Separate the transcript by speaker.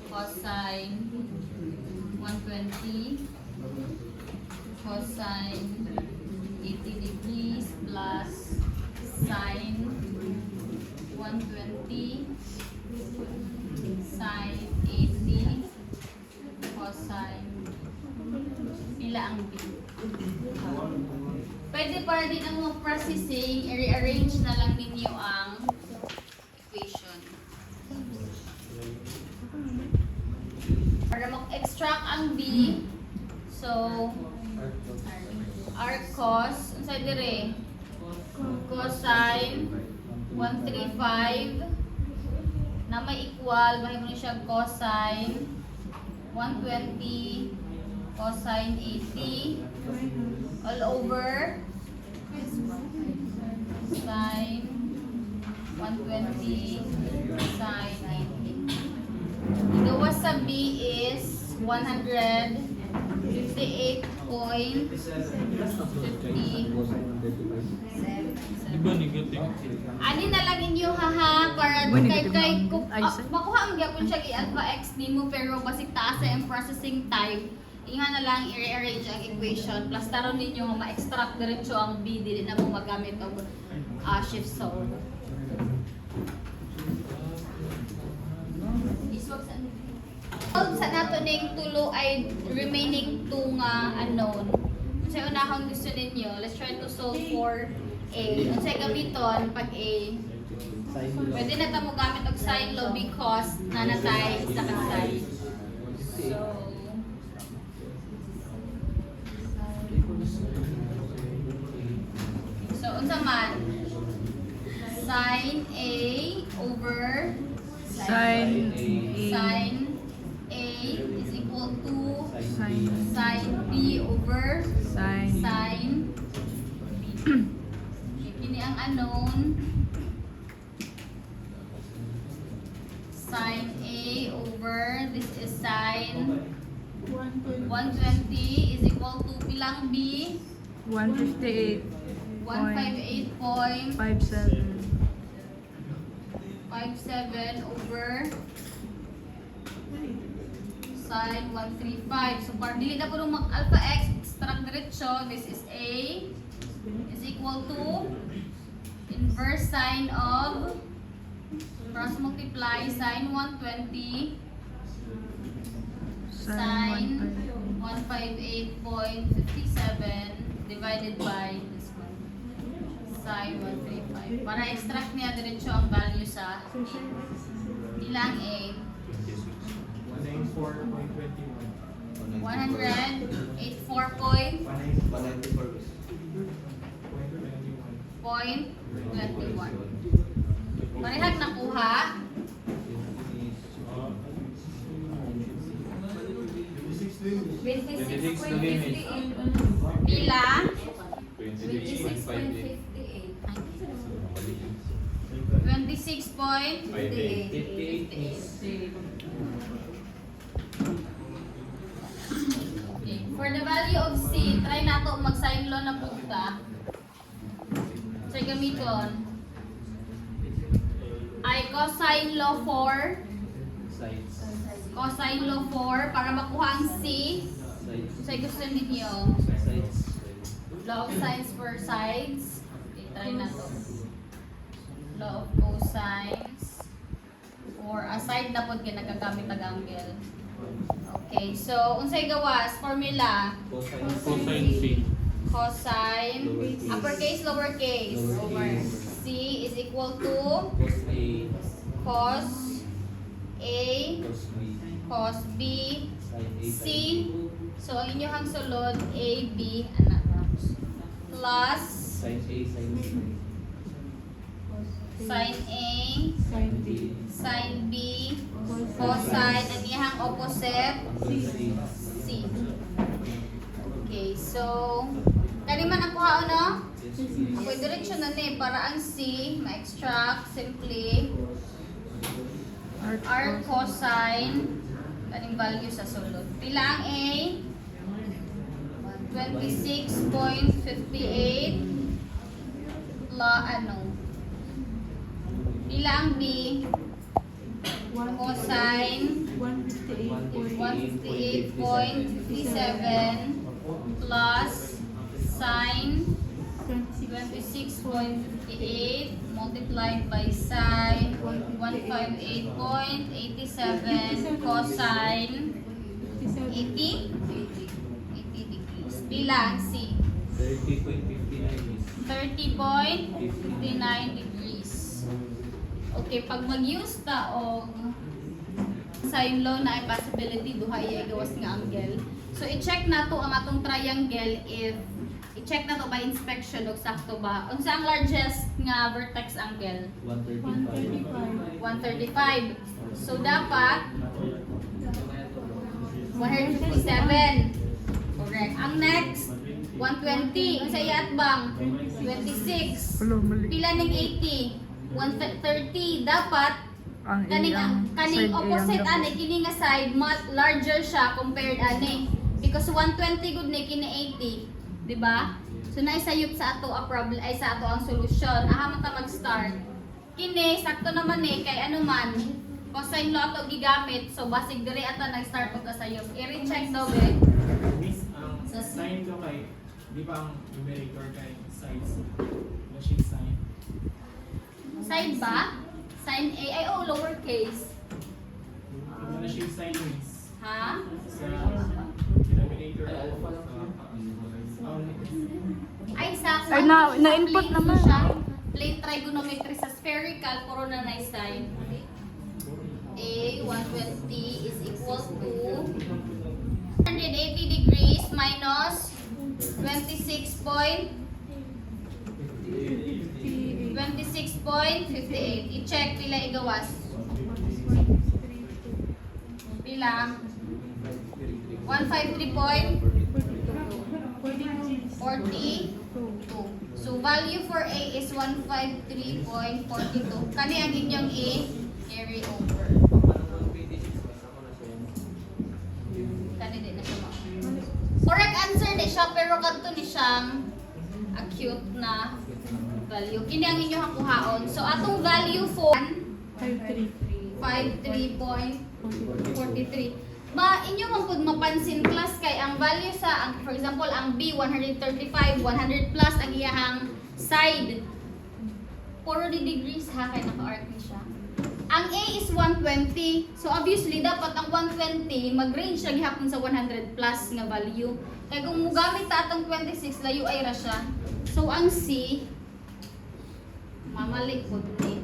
Speaker 1: cosine 120 cosine 80 degrees plus sine 120 sine 80 cosine pila ang B. Pwede para din ang mga processing, i-rearrange na lang ninyo ang equation. Para mag-extract ang B, so r cos, unsa dire? Cosine 135 na may equal, mahimo ni siya cosine 120 cosine 80 all over sine 120 sine 80. Igawa sa B is 158.50.
Speaker 2: Diba negative?
Speaker 1: Ani na lang inyo haha para kay makuha ang gyapon siya kay alpha x nimo pero basic taas sa yung processing time. Inga na lang i-rearrange ang equation plus taron ninyo nga ma-extract diretso ang B dili na mo magamit og shift solve. Solve sa nato ning tulo ay remaining 2 nga unknown. Unsay unahang gusto ninyo? Let's try to solve for A. Unsay gamiton pag A? Pwede na ta mo gamit og sine law because nanatay isa ka side. So unsa man? Sine A over
Speaker 3: Sine
Speaker 1: sine A is equal to
Speaker 3: Sine
Speaker 1: sine B over
Speaker 3: Sine
Speaker 1: sine B. Kini ang unknown. Sine A over this is sine 120 is equal to pilang B?
Speaker 3: 158.57
Speaker 1: 158.57 over sine 135. So, para dili na po nung mag-alpha x, extract diretso, this is A is equal to inverse sine of cross multiply sine 120 sine 158.57 divided by this one sine 135. Para extract niya diretso ang value sa ilang A 184.21. Parehag nakuha. Pila? 26.58. For the value of C, try nato mag-sine law na punta. So, gamiton ay cosine law 4 cosine law 4 para makuha ang C. So, gusto ninyo law of sines for sides. Okay, try na to. Law of cosines or a side na po kinagagamit ang angle. Okay, so unsay gawas formula
Speaker 2: Cosine C.
Speaker 1: cosine uppercase lowercase C is equal to cos A cos B C. So ang inyong sulod A B anak plus sin A sin B cosine ang iyang opposite C. Okay, so kani man ang kuhaon no? Okay, direction na ni para ang C ma-extract simply R cosine kaning value sa sulod. Pila ang A? 26.58 la ano? Pila ang B? cosine 158.57 plus sine 26.58 multiplied by sine 158.87 cosine 80 degrees. Bilang C. 30.59 degrees. Okay, pag mag-use ta og sine law na ay possibility duha ay gawas nga angle. So i-check nato ang atong triangle if i-check nato by inspection og sakto ba. Unsa ang largest nga vertex angle? 135. So dapat 157. Correct. Ang next 120. Unsa iyat bang? 26.
Speaker 3: Wala, mali.
Speaker 1: Pila ning 80? 130. Dapat
Speaker 3: Ang
Speaker 1: kaning
Speaker 3: iyang
Speaker 1: kaning
Speaker 3: side
Speaker 1: opposite
Speaker 3: iyang
Speaker 1: ani kini nga side much larger siya compared ani because 120 gud ni kini 80, di ba? So naisayop sa ato a problem ay sa ato ang solusyon. Aha man ta mag-start. Kini sakto naman ni kay ano man cosine law ato gigamit, so basig diri ata nag-start og kasayop. I-recheck daw be.
Speaker 4: Miss, ang sign ko kay, di ba ang numerator kay size? Machine sign.
Speaker 1: Side ba? Sign A ay oh lowercase.
Speaker 4: Machine sign means
Speaker 1: Ha?
Speaker 4: sa denominator
Speaker 1: Ay sa
Speaker 3: Ay, na-input
Speaker 1: plane
Speaker 3: naman.
Speaker 1: siya. Plane trigonometry sa spherical puro na na sign. A 120 is equal to 180 degrees minus 26.58. I-check pila igawas. Pila? 153.42. So value for A is 153.42. Kani ang inyong A carry over. Kani din na siya mo. Correct answer di siya pero kanto ni siyang acute na value. Kini ang inyong kuhaon. So atong value for 53.43. Inyo man pud mapansin class kay ang value sa for example ang B 135, 100 plus ang iyahang side. Puro di degrees ha kay naka-arc ni siya. Ang A is 120. So obviously dapat ang 120 mag-range siya gihapon sa 100 plus nga value. Kay kung mugamit ta atong 26 layo ay ra siya. So ang C mamali pud ni